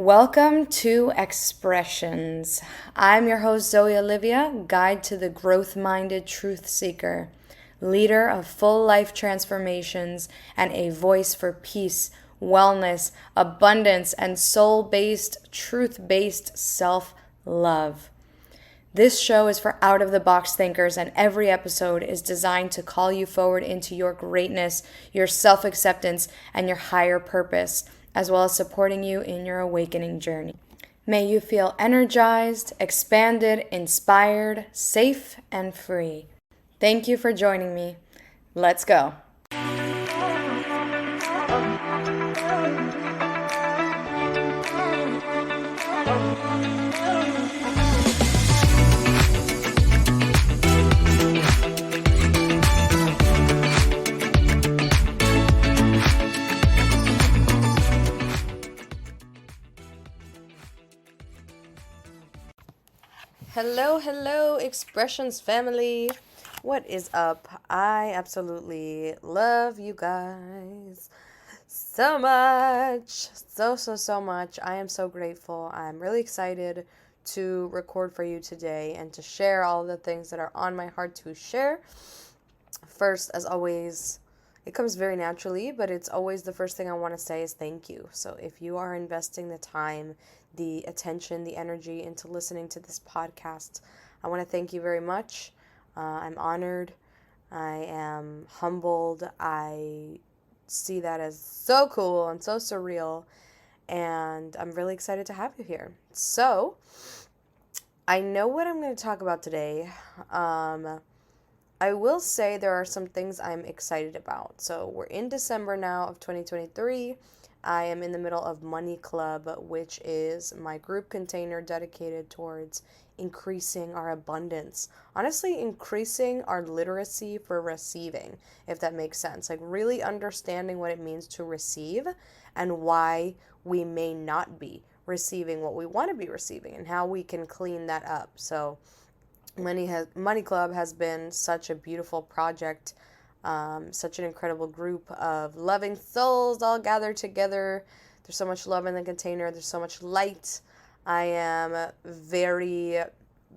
Welcome to Expressions. I'm your host, Zoe Olivia, guide to the growth-minded truth seeker, leader of full life transformations, and a voice for peace, wellness, abundance, and soul-based, truth-based self-love. This show is for out-of-the-box thinkers, and every episode is designed to call you forward into your greatness, your self-acceptance, and your higher purpose, as well as supporting you in your awakening journey. May you feel energized, expanded, inspired, safe, and free. Thank you for joining me. Let's go. Hello, Expressions family. What is up? I absolutely love you guys so much. So much. I am so grateful. I'm really excited to record for you today and to share all the things that are on my heart to share. First, as always, it comes very naturally, but it's always the first thing I want to say is thank you. So if you are investing the time, the attention, the energy into listening to this podcast, I want to thank you very much. I'm honored. I am humbled. I see that as so cool and so surreal, and I'm really excited to have you here. So, I know what I'm going to talk about today. I will say there are some things I'm excited about. So we're in December now of 2023. I am in the middle of Money Club, which is my group container dedicated towards increasing our abundance. Honestly, increasing our literacy for receiving, if that makes sense. Like really understanding what it means to receive and why we may not be receiving what we want to be receiving and how we can clean that up. So Money Club has been such a beautiful project, such an incredible group of loving souls all gathered together. There's so much love in the container. There's so much light. I am very,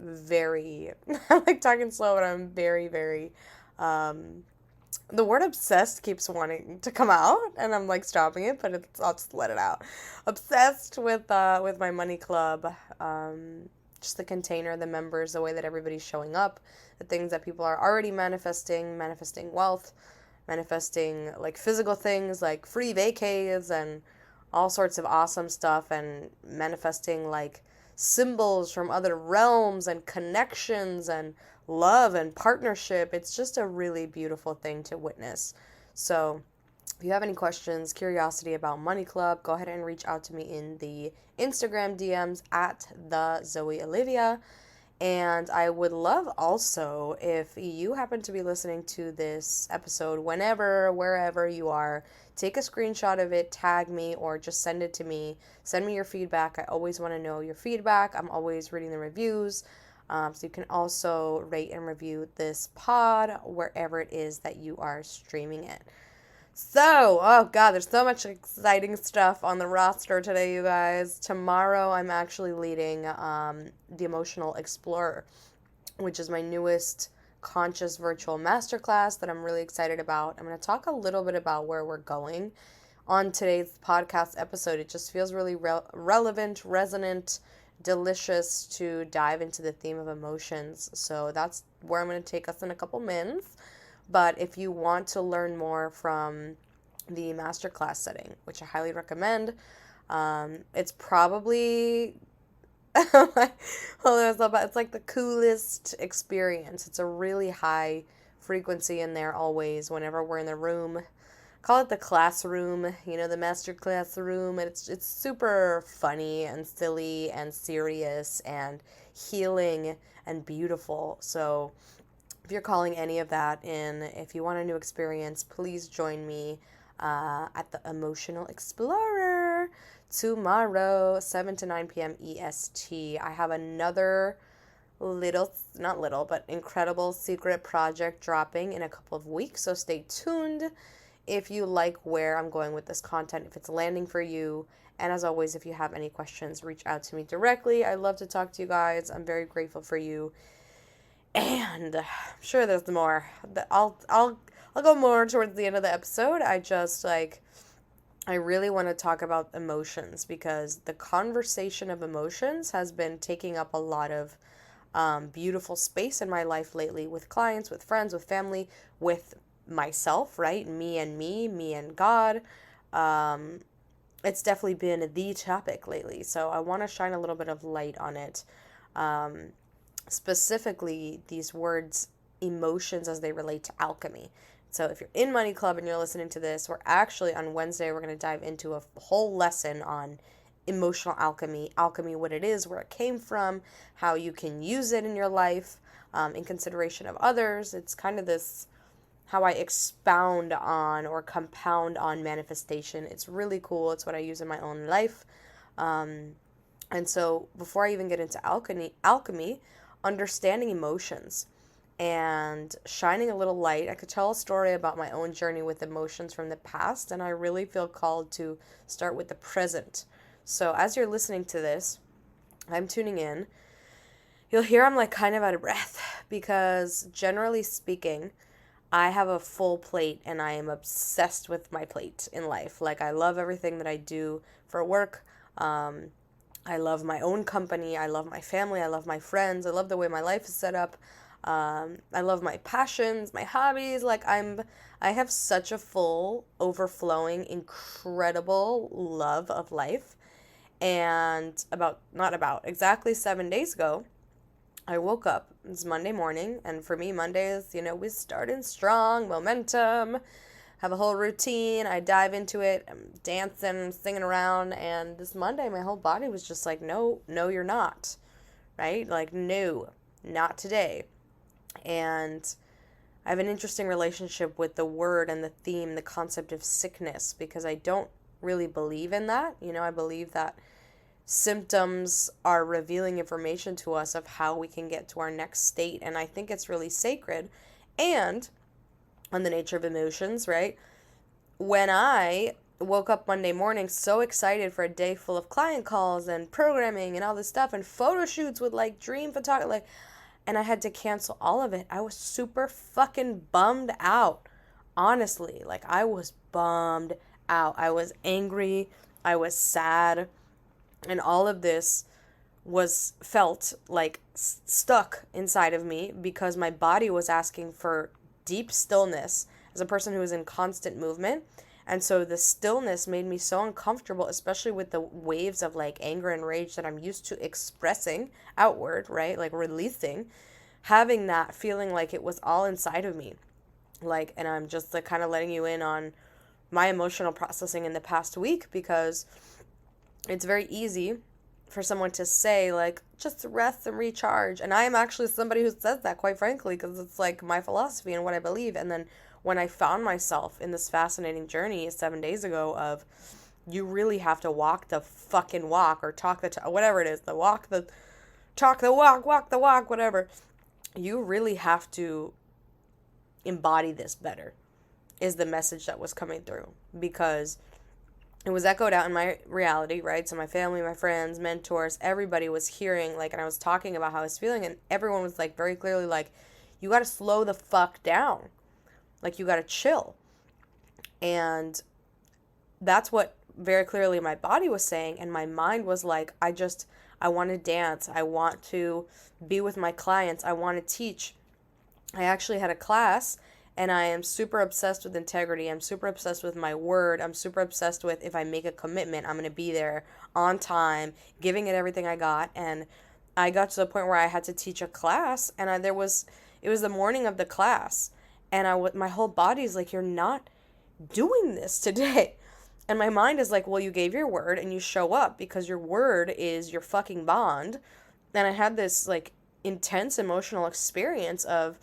I'm like talking slow, but I'm very, the word obsessed keeps wanting to come out, and I'm like stopping it, but I'll just let it out. Obsessed with my Money Club. Just the container, the members, the way that everybody's showing up, the things that people are already manifesting wealth, manifesting like physical things like free vacays and all sorts of awesome stuff, and manifesting like symbols from other realms and connections and love and partnership. It's just a really beautiful thing to witness. So if you have any questions, curiosity about Money Club, go ahead and reach out to me in the Instagram DMs at the Zoe Olivia. And I would love also if you happen to be listening to this episode whenever, wherever you are, take a screenshot of it, tag me, or just send it to me. Send me your feedback. I always want to know your feedback. I'm always reading the reviews. So you can also rate and review this pod wherever it is that you are streaming it. So, oh God, there's so much exciting stuff on the roster today, you guys. Tomorrow, I'm actually leading the Emotional Explorer, which is my newest conscious virtual masterclass that I'm really excited about. I'm going to talk a little bit about where we're going on today's podcast episode. It just feels really relevant, resonant, delicious to dive into the theme of emotions. So that's where I'm going to take us in a couple minutes. But if you want to learn more from the masterclass setting, which I highly recommend, it's probably it's like the coolest experience. It's a really high frequency in there always whenever we're in the room. Call it the classroom, the masterclass room. And it's super funny and silly and serious and healing and beautiful. So if you're calling any of that in, if you want a new experience, please join me at the Emotional Explorer tomorrow, 7 to 9 p.m. EST. I have another not little, but incredible secret project dropping in a couple of weeks, so stay tuned if you like where I'm going with this content, if it's landing for you, And as always, if you have any questions, reach out to me directly. I love to talk to you guys. I'm very grateful for you. And I'm sure there's more. I'll go more towards the end of the episode. I really want to talk about emotions because the conversation of emotions has been taking up a lot of beautiful space in my life lately with clients, with friends, with family, with myself, right? Me and God. It's definitely been the topic lately. So I want to shine a little bit of light on it. Specifically, these words, emotions, as they relate to alchemy. So if you're in Money Club and you're listening to this, we're actually on Wednesday, we're going to dive into a whole lesson on emotional alchemy, what it is, where it came from, how you can use it in your life, in consideration of others. It's kind of this, how I expound on or compound on manifestation. It's really cool. It's what I use in my own life. And so before I even get into alchemy, understanding emotions and shining a little light. I could tell a story about my own journey with emotions from the past, and I really feel called to start with the present. So as you're listening to this, I'm tuning in. You'll hear I'm like kind of out of breath because generally speaking, I have a full plate and I am obsessed with my plate in life. Like I love everything that I do for work. I love my own company. I love my family. I love my friends. I love the way my life is set up. I love my passions, my hobbies. I have such a full, overflowing, incredible love of life. And exactly 7 days ago, I woke up. It's Monday morning. And for me, Mondays, we start in strong, momentum, have a whole routine. I dive into it. I'm dancing, singing around. And this Monday, my whole body was just like, no, you're not. Right? Like, no, not today. And I have an interesting relationship with the word and the theme, the concept of sickness, because I don't really believe in that. I believe that symptoms are revealing information to us of how we can get to our next state. And I think it's really sacred. And on the nature of emotions, right? When I woke up Monday morning so excited for a day full of client calls and programming and all this stuff and photo shoots with like dream photography, and I had to cancel all of it. I was super fucking bummed out. Honestly, like I was bummed out. I was angry. I was sad. And all of this was felt like stuck inside of me because my body was asking for deep stillness as a person who is in constant movement. And so the stillness made me so uncomfortable, especially with the waves of like anger and rage that I'm used to expressing outward, right? Like releasing, having that feeling like it was all inside of me. Like, and I'm just like kind of letting you in on my emotional processing in the past week because it's very easy for someone to say like, just rest and recharge. And I am actually somebody who says that, quite frankly, because it's like my philosophy and what I believe. And then when I found myself in this fascinating journey 7 days ago of you really have to walk the fucking walk or talk the whatever it is, talk the walk, whatever. You really have to embody this better is the message that was coming through because it was echoed out in my reality, right? So my family, my friends, mentors, everybody was hearing like, and I was talking about how I was feeling and everyone was like very clearly like, you got to slow the fuck down. Like you got to chill. And that's what very clearly my body was saying. And my mind was like, I want to dance. I want to be with my clients. I want to teach. I actually had a class and I am super obsessed with integrity. I'm super obsessed with my word. I'm super obsessed with if I make a commitment, I'm going to be there on time, giving it everything I got. And I got to the point where I had to teach a class and it was the morning of the class. And my whole body's like, you're not doing this today. And my mind is like, well, you gave your word and you show up because your word is your fucking bond. And I had this like intense emotional experience of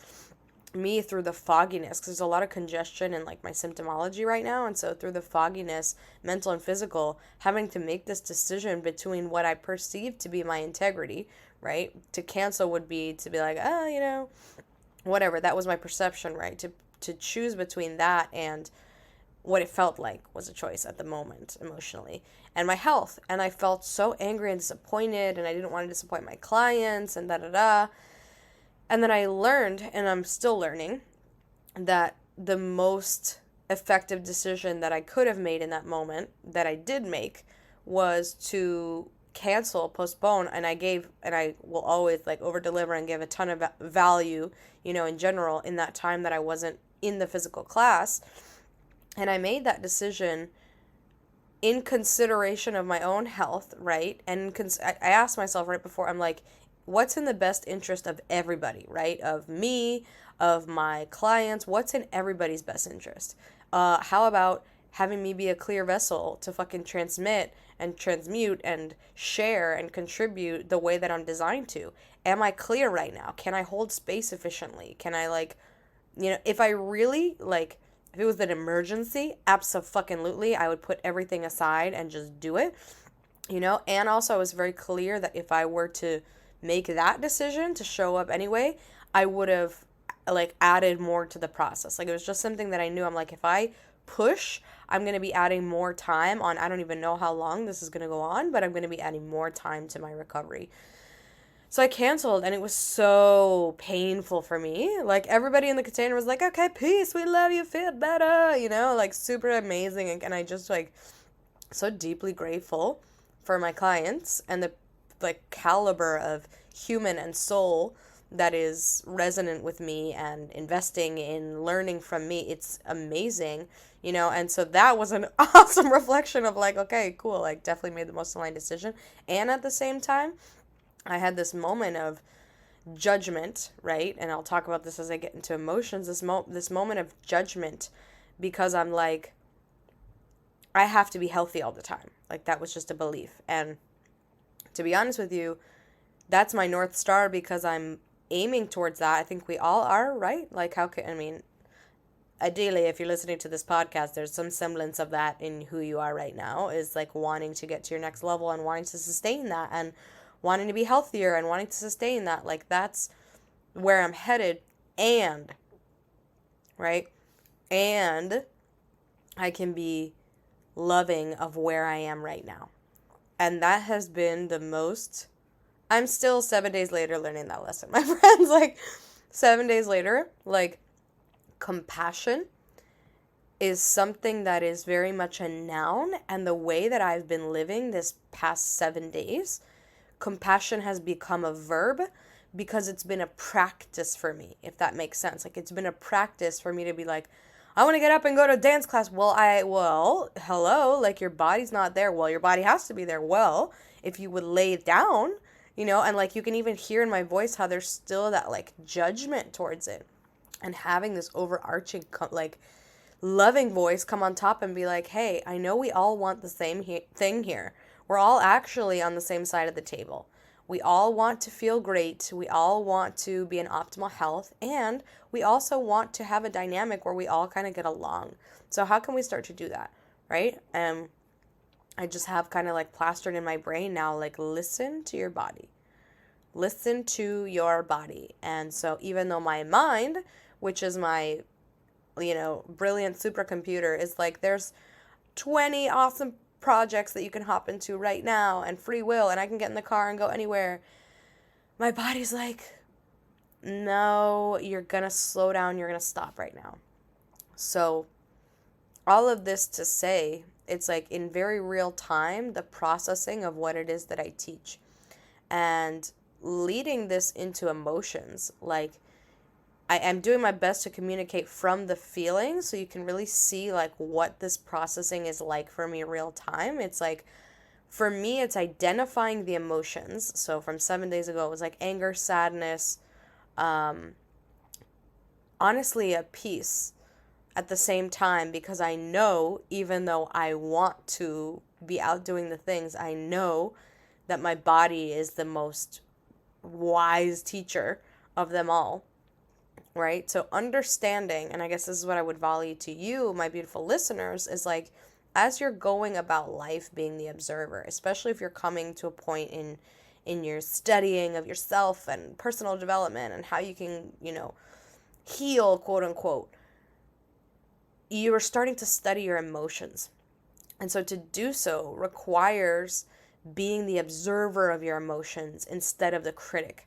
me through the fogginess because there's a lot of congestion in like my symptomology right now. And so through the fogginess, mental and physical, having to make this decision between what I perceive to be my integrity, right? To cancel would be to be like, whatever. That was my perception, right? To choose between that and what it felt like was a choice at the moment emotionally, and my health. And I felt so angry and disappointed, and I didn't want to disappoint my clients and da da da. And then I learned, and I'm still learning, that the most effective decision that I could have made in that moment, that I did make, was to cancel, postpone, and I will always like over deliver and give a ton of value, in general, in that time that I wasn't in the physical class. And I made that decision in consideration of my own health, right? And I asked myself right before, I'm like, what's in the best interest of everybody, right? Of me, of my clients, what's in everybody's best interest? How about having me be a clear vessel to fucking transmit and transmute and share and contribute the way that I'm designed to? Am I clear right now? Can I hold space efficiently? Can I if I really if it was an emergency, abso-fucking-lutely, I would put everything aside and just do it, And also, I was very clear that if I were to make that decision to show up anyway, I would have, added more to the process. It was just something that I knew. I'm like, if I push, I'm going to be adding more time on, I don't even know how long this is going to go on, but I'm going to be adding more time to my recovery. So I canceled, and it was so painful for me. Everybody in the container was like, okay, peace, we love you, feel better, super amazing. And I just, so deeply grateful for my clients and the, caliber of human and soul that is resonant with me and investing in learning from me. It's amazing, and so that was an awesome reflection of, okay, cool, definitely made the most aligned decision. And at the same time, I had this moment of judgment, right? And I'll talk about this as I get into emotions, this moment of judgment, because I'm like, I have to be healthy all the time. That was just a belief. And to be honest with you, that's my North Star, because I'm aiming towards that. I think we all are, right? Ideally, if you're listening to this podcast, there's some semblance of that in who you are right now, is wanting to get to your next level and wanting to sustain that and wanting to be healthier and wanting to sustain that. That's where I'm headed. And, right? And I can be loving of where I am right now. And that has been the most, I'm still 7 days later learning that lesson, my friends. 7 days later, compassion is something that is very much a noun. And the way that I've been living this past 7 days, compassion has become a verb, because it's been a practice for me, if that makes sense. It's been a practice for me to be I want to get up and go to dance class. Hello, your body's not there. Well, your body has to be there. Well, if you would lay it down, and you can even hear in my voice how there's still that judgment towards it, and having this overarching loving voice come on top and be hey, I know we all want the same thing here. We're all actually on the same side of the table. We all want to feel great. We all want to be in optimal health. And we also want to have a dynamic where we all kind of get along. So how can we start to do that, right? I just have kind of plastered in my brain now, listen to your body. Listen to your body. And so even though my mind, which is my, brilliant supercomputer, is there's 20 awesome projects that you can hop into right now and free will, and I can get in the car and go anywhere, my body's no, you're gonna slow down, you're gonna stop right now. So all of this to say, it's in very real time, the processing of what it is that I teach, and leading this into emotions. I am doing my best to communicate from the feeling, so you can really see what this processing is for me real time. It's for me, it's identifying the emotions. So from 7 days ago, it was anger, sadness, honestly, a peace at the same time, because I know, even though I want to be out doing the things, I know that my body is the most wise teacher of them all. Right? So understanding, and I guess this is what I would volley to you, my beautiful listeners, is as you're going about life being the observer, especially if you're coming to a point in your studying of yourself and personal development and how you can, heal, quote unquote, you are starting to study your emotions. And so to do so requires being the observer of your emotions instead of the critic.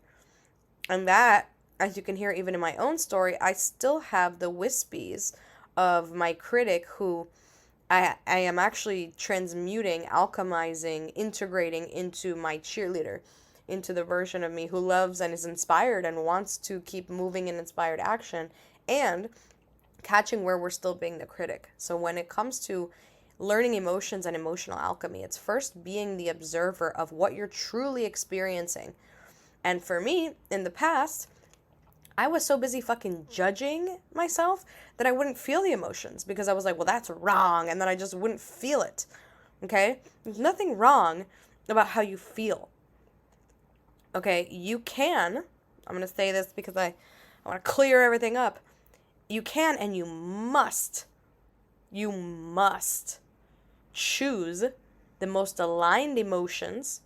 And that, as you can hear even in my own story, I still have the wispies of my critic who I am actually transmuting, alchemizing, integrating into my cheerleader, into the version of me who loves and is inspired and wants to keep moving in inspired action, and catching where we're still being the critic. So when it comes to learning emotions and emotional alchemy, it's first being the observer of what you're truly experiencing. And for me, in the past, I was so busy fucking judging myself that I wouldn't feel the emotions because I was like, well, that's wrong. And then I just wouldn't feel it. Okay? There's nothing wrong about how you feel. Okay? You can, I'm going to say this because I want to clear everything up. You can and you must choose the most aligned emotions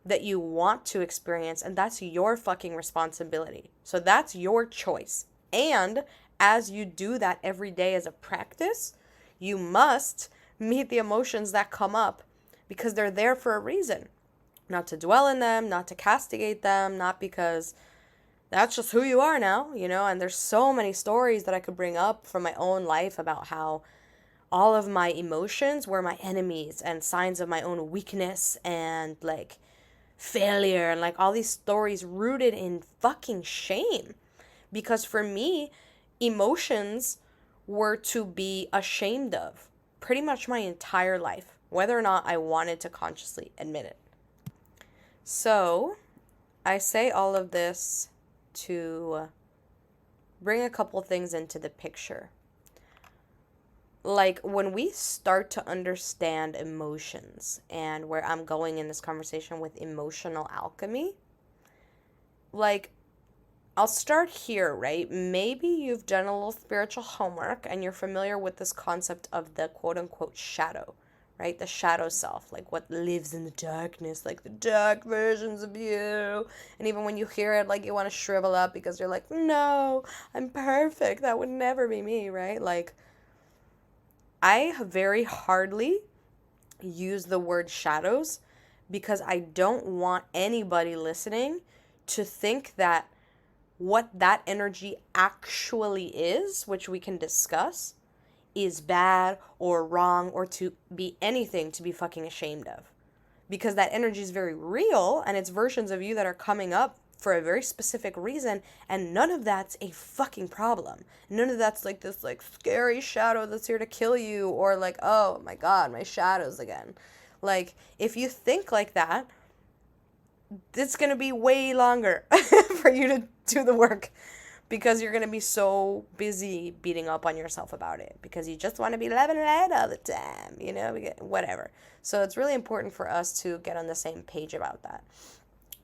that you want to experience, and that's your fucking responsibility. So that's your choice. And as you do that every day as a practice, you must meet the emotions that come up because they're there for a reason. Not to dwell in them, not to castigate them, not because that's just who you are now, and there's so many stories that I could bring up from my own life about how all of my emotions were my enemies and signs of my own weakness and like failure and like all these stories rooted in fucking shame. Because for me, emotions were to be ashamed of pretty much my entire life, whether or not I wanted to consciously admit it. So I say all of this to bring a couple things into the picture. Like when we start to understand emotions, and where I'm going in this conversation with emotional alchemy, like I'll start here, right? Maybe you've done a little spiritual homework and you're familiar with this concept of the quote unquote shadow, right? The shadow self, like what lives in the darkness, like the dark versions of you. And even when you hear it, like you want to shrivel up because you're like, no, I'm perfect. That would never be me, right? Like I very hardly use the word shadows because I don't want anybody listening to think that what that energy actually is, which we can discuss, is bad or wrong or to be anything to be fucking ashamed of. Because that energy is very real and it's versions of you that are coming up for a very specific reason, and none of that's a fucking problem. None of that's like this like scary shadow that's here to kill you, or like, oh my god, my shadows again. Like if you think like that, it's going to be way longer for you to do the work because you're going to be so busy beating up on yourself about it because you just want to be loving light all the time, whatever. So it's really important for us to get on the same page about that.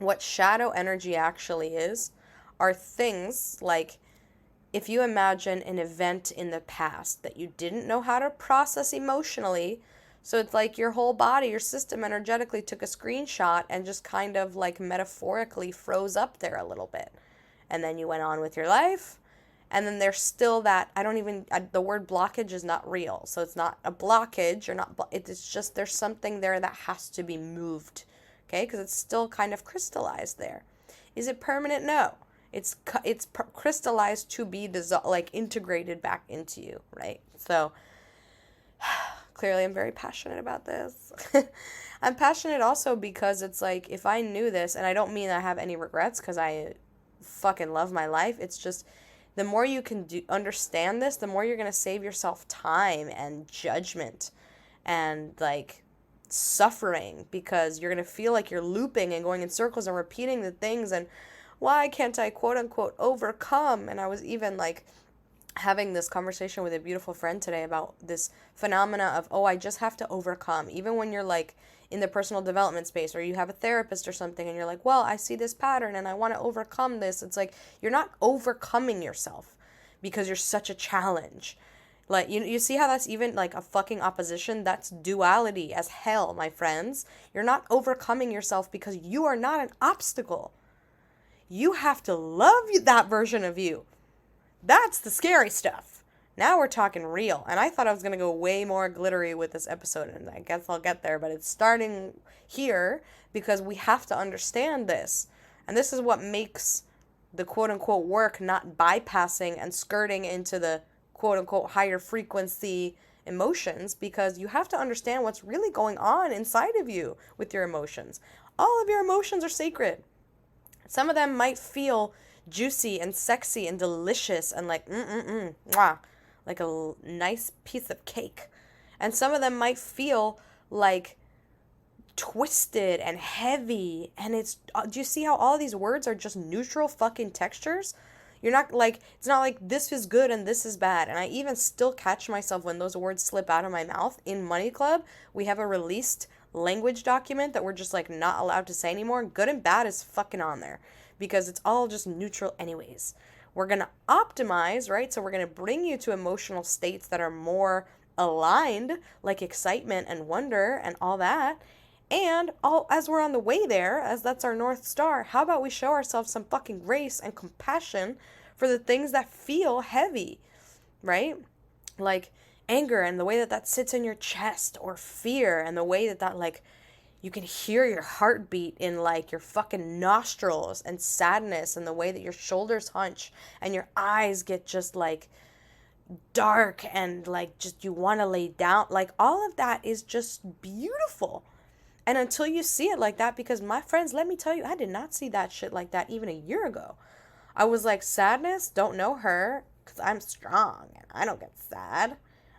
What shadow energy actually is are things like if you imagine an event in the past that you didn't know how to process emotionally. So it's like your whole body, your system energetically took a screenshot and just kind of like metaphorically froze up there a little bit. And then you went on with your life. And then there's still that, the word blockage is not real. So it's not a blockage, it's just there's something there that has to be moved. Okay, because it's still kind of crystallized there. Is it permanent? No. It's crystallized to be integrated back into you, right? So clearly I'm very passionate about this. I'm passionate also because it's like if I knew this, and I don't mean I have any regrets because I fucking love my life. It's just the more you can understand this, the more you're going to save yourself time and judgment and like suffering, because you're going to feel like you're looping and going in circles and repeating the things and why can't I quote unquote overcome? And I was even like having this conversation with a beautiful friend today about this phenomena of, I just have to overcome. Even when you're like in the personal development space or you have a therapist or something and you're like, well, I see this pattern and I want to overcome this. It's like, you're not overcoming yourself because you're such a challenge. Like, you see how that's even, like, a fucking opposition? That's duality as hell, my friends. You're not overcoming yourself because you are not an obstacle. You have to love that version of you. That's the scary stuff. Now we're talking real. And I thought I was going to go way more glittery with this episode, and I guess I'll get there, but it's starting here because we have to understand this. And this is what makes the quote unquote work, not bypassing and skirting into the quote unquote higher frequency emotions, because you have to understand what's really going on inside of you with your emotions. All of your emotions are sacred. Some of them might feel juicy and sexy and delicious and like mwah, like a nice piece of cake. And some of them might feel like twisted and heavy. And it's, do you see how all of these words are just neutral fucking textures? You're not like, it's not like this is good and this is bad. And I even still catch myself when those words slip out of my mouth. In Money Club, we have a released language document that we're just like not allowed to say anymore. Good and bad is fucking on there because it's all just neutral anyways. We're going to optimize, right? So we're going to bring you to emotional states that are more aligned, like excitement and wonder and all that. And as we're on the way there, as that's our North Star, how about we show ourselves some fucking grace and compassion for the things that feel heavy, right? Like anger and the way that that sits in your chest, or fear and the way that that like you can hear your heartbeat in like your fucking nostrils, and sadness and the way that your shoulders hunch and your eyes get just like dark and like just you want to lay down. Like all of that is just beautiful. And until you see it like that, because my friends, let me tell you, I did not see that shit like that even a year ago. I was like, sadness, don't know her, because I'm strong and I don't get sad.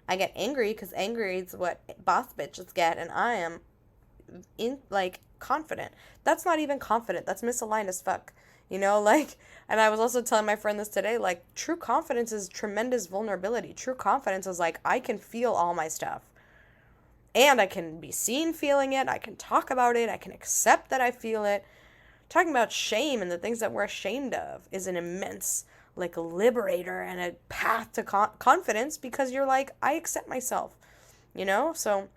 I get angry because angry is what boss bitches get, and I am confident. That's not even confident. That's misaligned as fuck. Like, and I was also telling my friend this today, like, true confidence is tremendous vulnerability. True confidence is like, I can feel all my stuff. And I can be seen feeling it. I can talk about it. I can accept that I feel it. Talking about shame and the things that we're ashamed of is an immense, like, liberator and a path to confidence, because you're like, I accept myself, So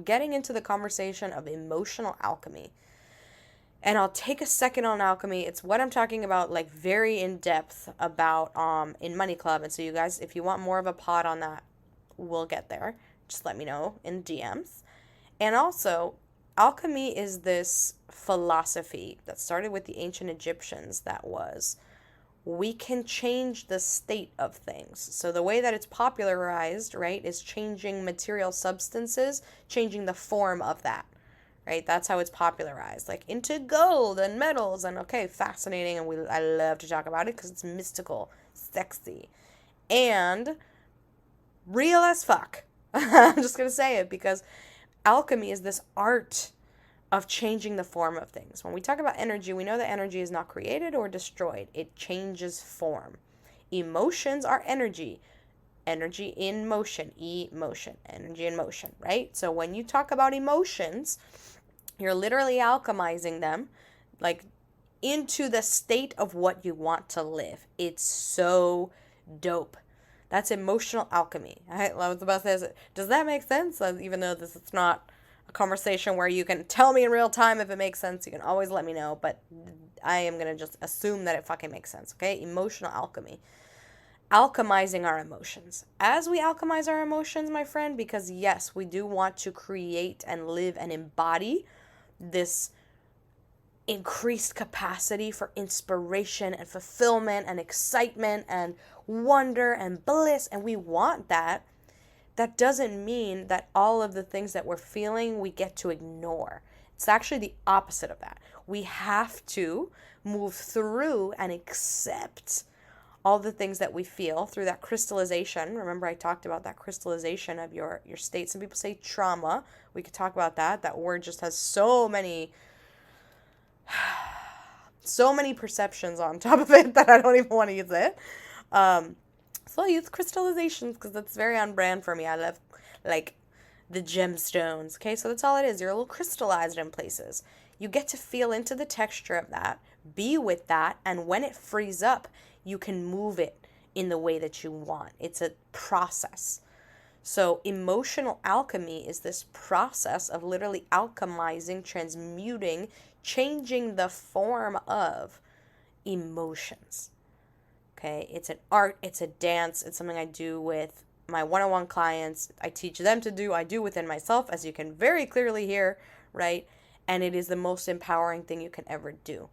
getting into the conversation of emotional alchemy. And I'll take a second on alchemy. It's what I'm talking about, like, very in depth about in Money Club. And so you guys, if you want more of a pod on that, we'll get there. Just let me know in DMs. And also, alchemy is this philosophy that started with the ancient Egyptians that was, we can change the state of things. So the way that it's popularized, right, is changing material substances, changing the form of that, right? That's how it's popularized, like into gold and metals. And okay, fascinating. And I love to talk about it because it's mystical, sexy, and real as fuck. I'm just going to say it because alchemy is this art of changing the form of things. When we talk about energy, we know that energy is not created or destroyed. It changes form. Emotions are energy. Energy in motion. Emotion. Energy in motion, right? So when you talk about emotions, you're literally alchemizing them, like, into the state of what you want to live. It's so dope. That's emotional alchemy. I was about to say, does that make sense? Even though it's not a conversation where you can tell me in real time if it makes sense, you can always let me know, but I am going to just assume that it fucking makes sense, okay? Emotional alchemy. Alchemizing our emotions. As we alchemize our emotions, my friend, because yes, we do want to create and live and embody this increased capacity for inspiration and fulfillment and excitement and wonder and bliss, and we want that. That doesn't mean that all of the things that we're feeling we get to ignore. It's actually the opposite of that. We have to move through and accept all the things that we feel through that crystallization. Remember, I talked about that crystallization of your state. Some people say trauma. We could talk about that. That word just has so many perceptions on top of it that I don't even want to use it. So I'll use crystallizations because that's very on brand for me. I love, like, the gemstones. Okay, so that's all it is. You're a little crystallized in places. You get to feel into the texture of that, be with that, and when it frees up, you can move it in the way that you want. It's a process. So emotional alchemy is this process of literally alchemizing, transmuting, changing the form of emotions. Okay, it's an art, it's a dance, it's something I do with my one-on-one clients. I teach them to do, I do within myself, as you can very clearly hear, right? And it is the most empowering thing you can ever do.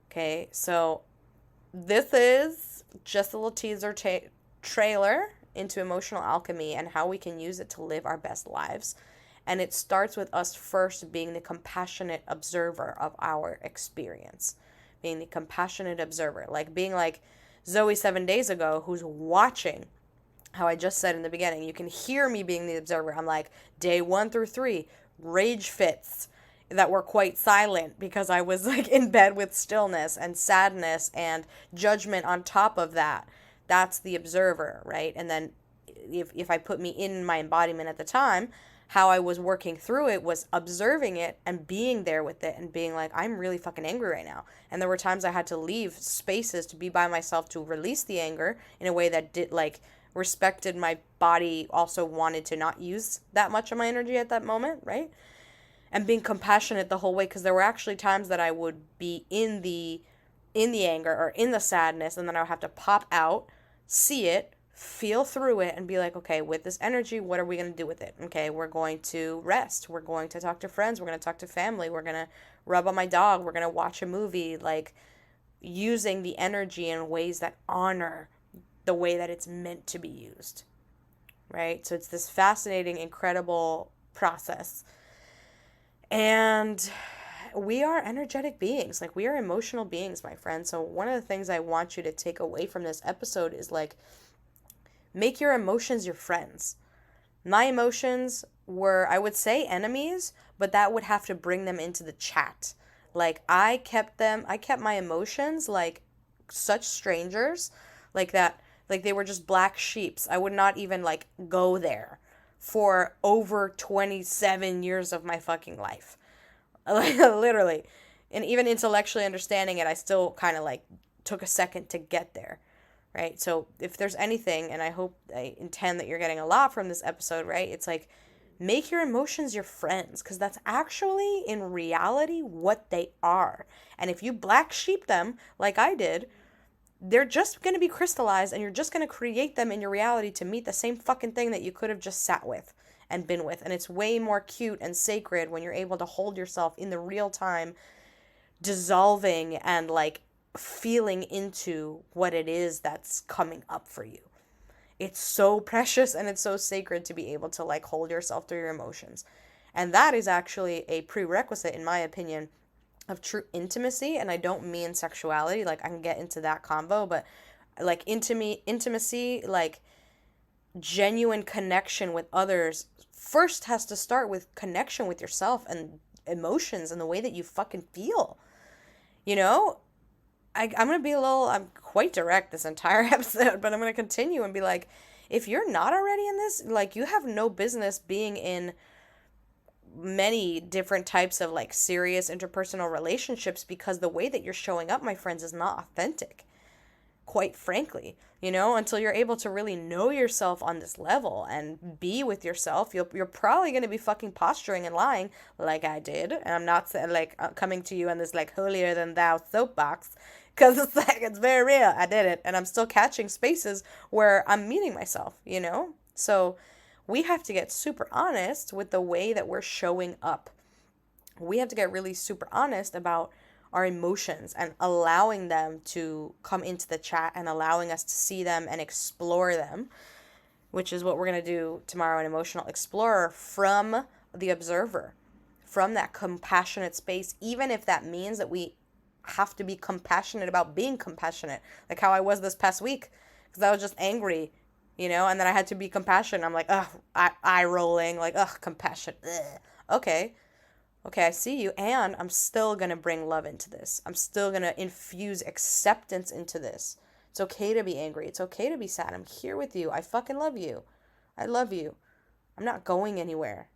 Okay, so this is just a little teaser trailer into emotional alchemy and how we can use it to live our best lives. And it starts with us first being the compassionate observer of our experience. Being the compassionate observer. Like being like Zoe 7 days ago, who's watching how I just said in the beginning. You can hear me being the observer. I'm like, day 1 through 3, rage fits that were quite silent because I was like in bed with stillness and sadness and judgment on top of that. That's the observer, right? And then if I put me in my embodiment at the time, how I was working through it was observing it and being there with it and being like, I'm really fucking angry right now. And there were times I had to leave spaces to be by myself to release the anger in a way that did like respected my body, also wanted to not use that much of my energy at that moment, right? And being compassionate the whole way, because there were actually times that I would be in the anger or in the sadness, and then I would have to pop out, see it, feel through it, and be like, okay, with this energy, what are we going to do with it? Okay, we're going to rest, we're going to talk to friends, we're going to talk to family, we're going to rub on my dog, we're going to watch a movie, like using the energy in ways that honor the way that it's meant to be used, right? So it's this fascinating, incredible process. And we are energetic beings. Like, we are emotional beings, my friend. So one of the things I want you to take away from this episode is, like, make your emotions your friends. My emotions were, I would say, enemies, but that would have to bring them into the chat. Like, I kept my emotions like such strangers, like that, like they were just black sheeps. I would not even like go there for over 27 years of my fucking life. Like, literally. And even intellectually understanding it, I still kind of like took a second to get there, right? So if there's anything, and I intend that you're getting a lot from this episode, right? It's like, make your emotions your friends, because that's actually in reality what they are. And if you black sheep them like I did, they're just going to be crystallized, and you're just going to create them in your reality to meet the same fucking thing that you could have just sat with and been with. And it's way more cute and sacred when you're able to hold yourself in the real time, dissolving and like feeling into what it is that's coming up for you. It's so precious and it's so sacred to be able to like hold yourself through your emotions. And that is actually a prerequisite, in my opinion, of true intimacy. And I don't mean sexuality, like I can get into that combo, but like intimacy, like genuine connection with others first has to start with connection with yourself and emotions and the way that you fucking feel. You know, I'm going to be I'm quite direct this entire episode, but I'm going to continue and be like, if you're not already in this, like, you have no business being in many different types of like serious interpersonal relationships, because the way that you're showing up, my friends, is not authentic, quite frankly. You know, until you're able to really know yourself on this level and be with yourself, you're probably going to be fucking posturing and lying like I did. And I'm not like coming to you on this like holier than thou soapbox, because it's like, it's very real. I did it, and I'm still catching spaces where I'm meeting myself, you know? So we have to get super honest with the way that we're showing up. We have to get really super honest about our emotions and allowing them to come into the chat and allowing us to see them and explore them, which is what we're going to do tomorrow in Emotional Explorer, from the observer, from that compassionate space, even if that means that we have to be compassionate about being compassionate, like how I was this past week, because I was just angry, you know, and then I had to be compassionate. I'm like, ugh, eye rolling, like, ugh, compassion. Ugh. Okay, I see you, and I'm still going to bring love into this. I'm still going to infuse acceptance into this. It's okay to be angry. It's okay to be sad. I'm here with you. I fucking love you. I love you. I'm not going anywhere,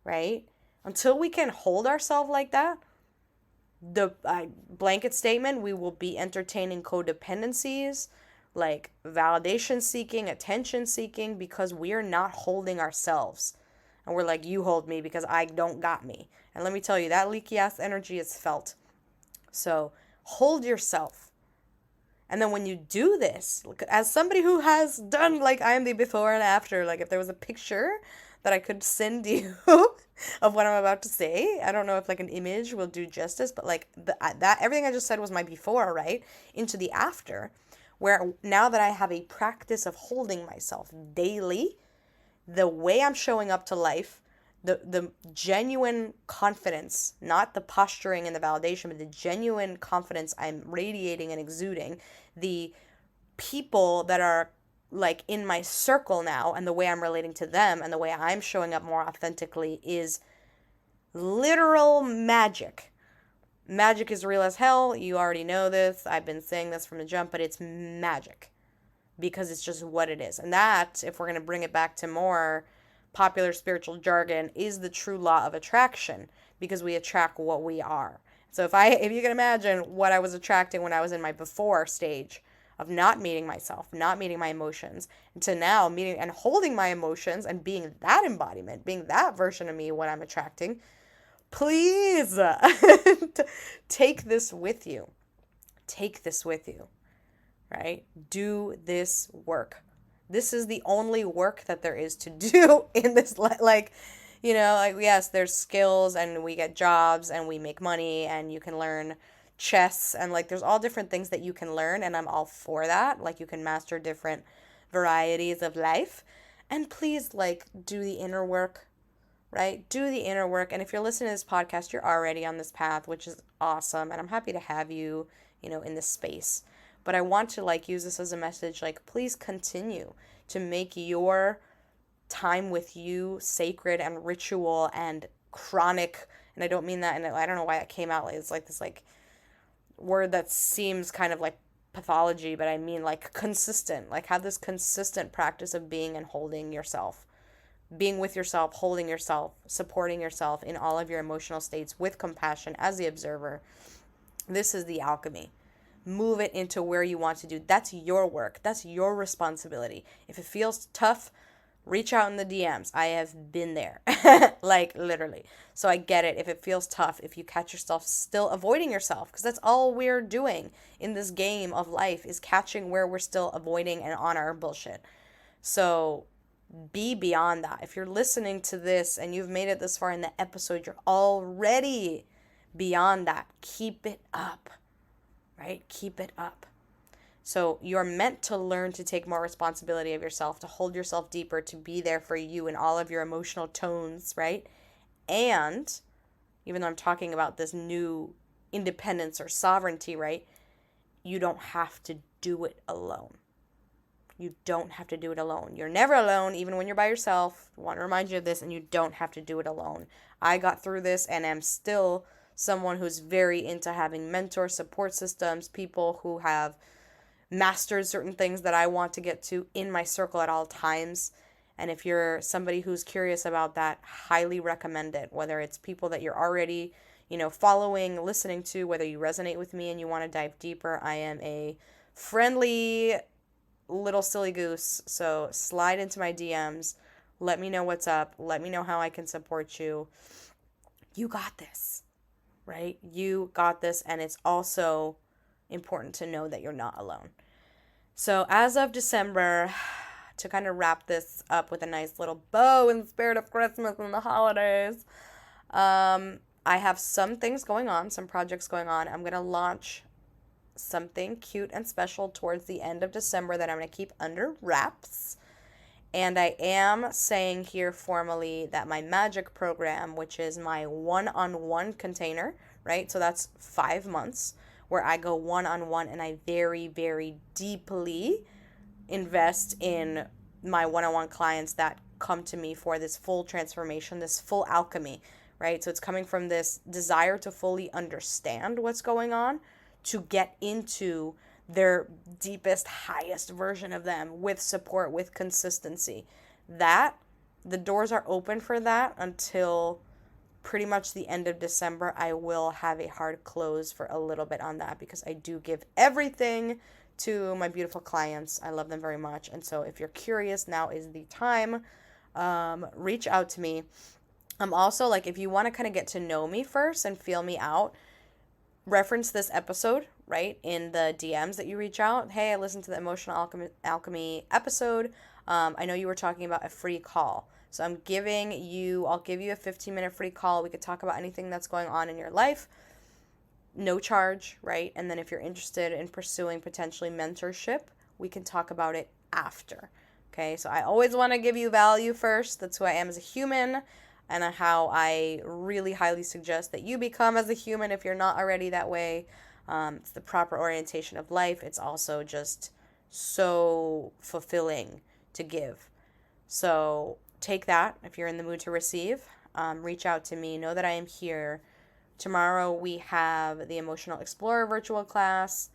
right? Until we can hold ourselves like that, the blanket statement, we will be entertaining codependencies, like validation seeking, attention seeking, because we're not holding ourselves. And we're like, you hold me because I don't got me. And let me tell you, that leaky ass energy is felt. So hold yourself And then when you do this, as somebody who has done, like, I am the before and after, like, if there was a picture that I could send you of what I'm about to say, I don't know if, like, an image will do justice, but, like, that everything I just said was my before, right? Into the after, where now that I have a practice of holding myself daily, the way I'm showing up to life, the genuine confidence, not the posturing and the validation, but the genuine confidence I'm radiating and exuding, the people that are like in my circle now and the way I'm relating to them and the way I'm showing up more authentically is literal magic. Magic is real as hell. You already know this. I've been saying this from the jump, but it's magic because it's just what it is. And that, if we're going to bring it back to more popular spiritual jargon, is the true law of attraction, because we attract what we are. So if you can imagine what I was attracting when I was in my before stage of not meeting myself, not meeting my emotions, to now meeting and holding my emotions and being that embodiment, being that version of me, what I'm attracting, please take this with you. Take this with you, right? Do this work. This is the only work that there is to do in this, like, you know, like, yes, there's skills and we get jobs and we make money and you can learn chess and, like, there's all different things that you can learn, and I'm all for that. Like, you can master different varieties of life, and please, like, do the inner work, right? Do the inner work. And if you're listening to this podcast, you're already on this path, which is awesome, and I'm happy to have you, you know, in this space. But I want to, like, use this as a message, like, please continue to make your time with you sacred and ritual and chronic. And I don't mean that, and I don't know why it came out like it's like this, like, word that seems kind of like pathology, but I mean, like, consistent. Like, have this consistent practice of being and holding yourself, being with yourself, holding yourself, supporting yourself in all of your emotional states with compassion as the observer. This is the alchemy. Move it into where you want to do. That's your work. That's your responsibility. If it feels tough, reach out in the DMs. I have been there, like, literally. So I get it. If it feels tough, if you catch yourself still avoiding yourself, because that's all we're doing in this game of life, is catching where we're still avoiding and on our bullshit. So be beyond that. If you're listening to this and you've made it this far in the episode, you're already beyond that. Keep it up. Right? Keep it up. So you're meant to learn to take more responsibility of yourself, to hold yourself deeper, to be there for you in all of your emotional tones, right? And even though I'm talking about this new independence or sovereignty, right? You don't have to do it alone. You don't have to do it alone. You're never alone, even when you're by yourself. I want to remind you of this, and you don't have to do it alone. I got through this and am still someone who's very into having mentor support systems, people who have mastered certain things that I want to get to in my circle at all times. And if you're somebody who's curious about that, highly recommend it. Whether it's people that you're already, you know, following, listening to, whether you resonate with me and you want to dive deeper, I am a friendly little silly goose. So slide into my DMs. Let me know what's up. Let me know how I can support you. You got this. Right? You got this, and it's also important to know that you're not alone. So as of December, to kind of wrap this up with a nice little bow in the spirit of Christmas and the holidays, I have some things going on, some projects going on. I'm going to launch something cute and special towards the end of December that I'm going to keep under wraps. And I am saying here formally that my magic program, which is my one-on-one container, right? So that's 5 months where I go one-on-one and I very, very deeply invest in my one-on-one clients that come to me for this full transformation, this full alchemy, right? So it's coming from this desire to fully understand what's going on, to get into their deepest, highest version of them with support, with consistency. That, the doors are open for that until pretty much the end of December. I will have a hard close for a little bit on that because I do give everything to my beautiful clients. I love them very much. And so if you're curious, now is the time. Reach out to me. I'm also, like, if you want to kind of get to know me first and feel me out, reference this episode, right, in the DMs that you reach out. Hey, I listened to the Emotional Alchemy episode. I know you were talking about a free call. So I'll give you a 15-minute free call. We could talk about anything that's going on in your life. No charge, right? And then if you're interested in pursuing potentially mentorship, we can talk about it after. Okay, so I always want to give you value first. That's who I am as a human, and how I really highly suggest that you become as a human if you're not already that way. It's the proper orientation of life. It's also just so fulfilling to give. So take that if you're in the mood to receive. Reach out to me. Know that I am here. Tomorrow we have the Emotional Explorer virtual class,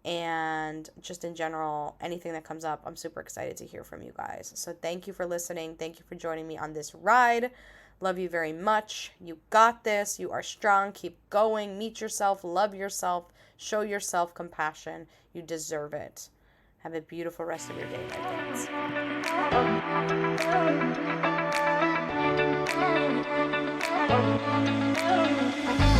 and just in general, anything that comes up, I'm super excited to hear from you guys. So thank you for listening. Thank you for joining me on this ride. Love you very much. You got this. You are strong. Keep going. Meet yourself. Love yourself. Show yourself compassion. You deserve it. Have a beautiful rest of your day, my friends.